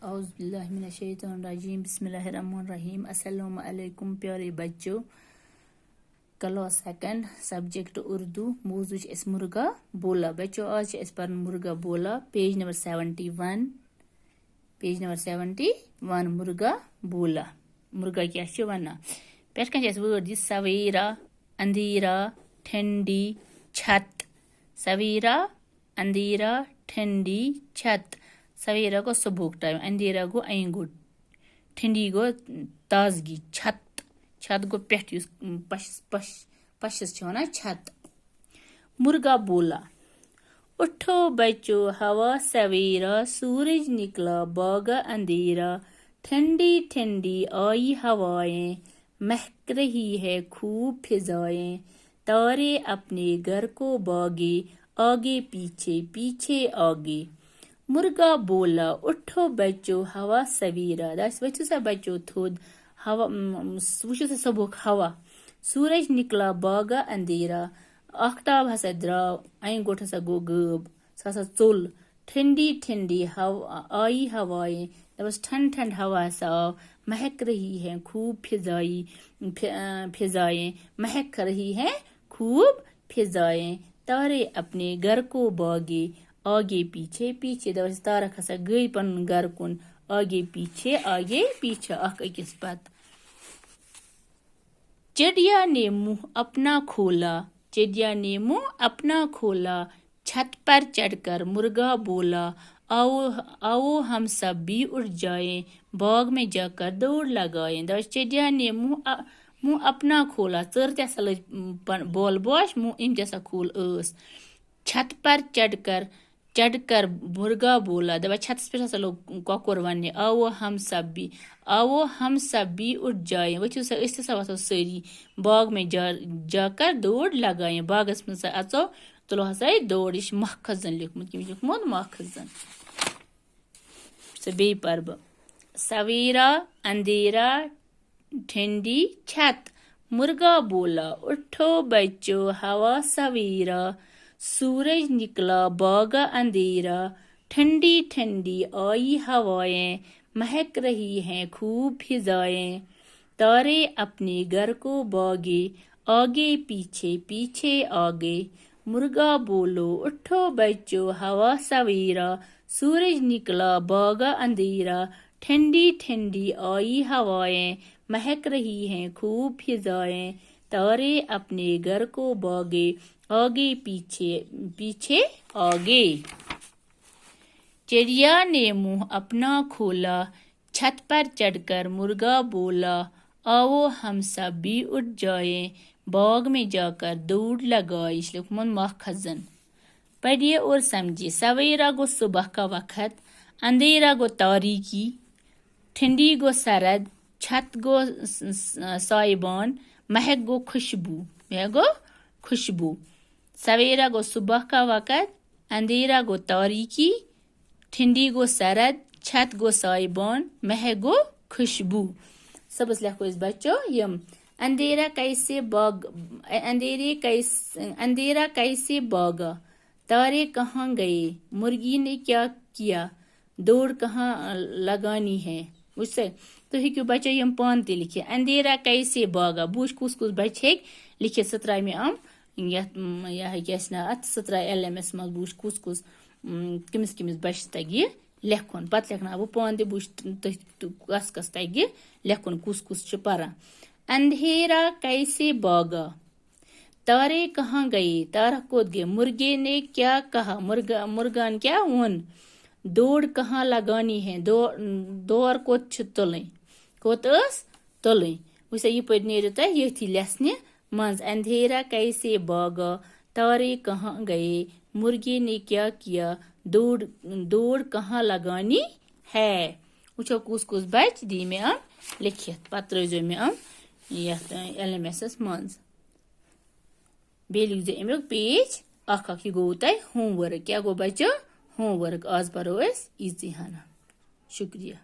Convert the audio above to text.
اعوذ باللہ من الشیطان الرجیم بسم اللہ الرحمن الرحیم السلام علیکم پیارے بچوں. کلاس سیکنڈ سبجیکٹ اردو موضوع اس مرغا بولا. بچوں آج اس پر مرغا بولا پیج نمبر 71 مرغا بولا. مرغا کیا چھُ ونان پٮ۪ٹھ کَنۍ چھِ اَسہِ وٲڈ دِتھ سویرا اندھیرا ٹھنڈی چھت. سویرا اندھیرا ٹھنڈی چھت. سویرا گو صبح ٹائم, اندھیرا گو این گو, ٹھنڈی گو تازگی, چھت چھت گو پٮ۪ٹھ یُس پشس چھِ وَنان چھت. مرغا بولا اٹھو بچو ہوا سویرا سورج نکلا باغا اندھیرا ٹھنڈی ٹھنڈی آئی ہوائیں مہک رہی ہے خوب فضائیں تارے اپنے گھر کو باغے آگے پیچھے پیچھے آگے. مرغا بولا اٹھو بچو ہوا سویرا دس ؤتھِو سا بچو تھوٚد ہوا وٕچھِو سا صبحُک ہوا. سورج نکلا باغا اندھیرا آختاب ہسا درٛاو اَنہِ گوٚٹ ہسا گوٚو غٲب سُہ ہسا ژوٚل. ٹھنڈی ٹھنڈی آئی ہوائیں دپس ٹھنڈ ٹھنڈ ہوا ہسا آو. مہک رہی ہے خوب فضائیں مہک رہی ہے خوب فضائیں تارے اپنے گھر کو باغے آگے پیچھے پیچھے. دپس تارک ہسا گٔے پنُن گھرٕ کُن آگے پیچھے اکھ أکِس پتہٕ. چڑیا نے منہ اپنا کھولا چڑیا نے منہ اپنا کھولا چھت پر چڑھ کر مرغا بولا آؤ ہم سب بھی اٹھ جائیں باغ میں جا کر دوڑ لگائیں. دپس چڑیا نے منہ اپنا کھولا, ژٔر تہِ ہسا لٔج بول بوش أمۍ تہِ ہسا کھوٗل ٲس. چھت پر چڑھ کر مرغا بولا دپان چھتس پٮ۪ٹھ ہسا لوٚگ کۄکُر وننہِ آو ہم سب بھی اٹھ جائیں ؤتھِو سا أسۍ ہسا وۄتھو سٲری باغ میں جا کر دوڑ لگائیں. باغس منٛز ہسا اژو تُلو ہسا دوڑ. یہِ چھُ ماخذن لیوٗکھمُت. کٔمۍ چھُ لیوٗکھمُت ماخذن. بیٚیہِ پرٕ بہٕ سویرا اندھیرا ٹھنڈی چھت. مرغا بولا اٹھو بچو ہوا سویرا سورج نکلا باغا اندھیرا ٹھنڈی ٹھنڈی آئی ہوائیں مہک رہی ہیں خوب فضائیں تارے اپنے گھر کو باغے آگے پیچھے پیچھے آگے. مرغا بولو اٹھو بچو ہوا سویرا سورج نکلا باغا اندھیرا ٹھنڈی ٹھنڈی آئی ہوائیں مہک رہی ہیں خوب فضائیں تارے اپنے گھر کو باغے آگے پیچھے پیچھے آگے. چڑیا نے منہ اپنا کھولا چھت پر چڑھ کر مرغا بولا آؤ ہم سب بھی اٹھ جائیں باغ میں جا کر دوڑ لگائیں. یہ چھُ لیوٗکھمُت ماخذن. پڑھیے اور سمجھیے. سویرا گو صبح کا وقت, اندھیرا گو تاریکی, ٹھنڈی گو سرد, چھت گو سائبان, مہک گو خوشبو. سویرا گو صبح کا وقت, اندھیرا گو تاریکی, ٹھنڈی گو سرد, چھت گو سائبان, مہک گو خوشبو. صبح لیکھو أسۍ بچو یم اندھیرا کیسے بھاگا تارے کہاں گئے مرغی نے کیا کیا دوڑ کہاں لگانی ہے. وٕچھ سا تُہۍ ہیٚکِو بچو یم پانہٕ تہِ لیکھِتھ. اندھیرا کیسے بھاگا بہٕ وٕچھ کُس بچہِ ہیٚکہِ لیکھِتھ. سُہ ترٛایہِ مےٚ یتھ یہِ کیٛاہ چھِ ناو اتھ سُہ ترٛایہِ LMS منٛز. بہٕ وٕچھ کٔمِس بچس تگہِ یہِ لیکھُن. پتہٕ لیکھناو بہٕ پانہٕ تہِ بہٕ وٕچھ کس تگہِ لیکھُن کُس چھُ پران. اندھیرا کیسے بھاگا تارے کہاں گئے تارک کوٚت گٔے. مرغے نے کیا کہا مرغان کیٛاہ ووٚن. دوڑ کہاں لگانی ہے دور کوٚت چھِ تُلٕنۍ کوٚت ٲس تُلٕنۍ. وٕچھ سا یِپٲرۍ نیرِو تۄہہِ ییٚتھی لیسنہِ منٛز. اندھیرا کیسے بھاگا تارے کہاں گئے مرغے نے کیا کیا دوڑ کہاں لگانی ہے. وٕچھو کُس بچہِ دی مےٚ لیکھِتھ. پتہٕ ترٲیزیو مےٚ یتھ LMS منٛز. بیٚیہِ لیکھزیو امیُک پیج اکھ. یہِ گوٚو تۄہہِ ہوم ؤرک. کیٛاہ گوٚو بچو ہوم ؤرک. آز پرو أسۍ ییٖژٕے ہنا. شُکریہ.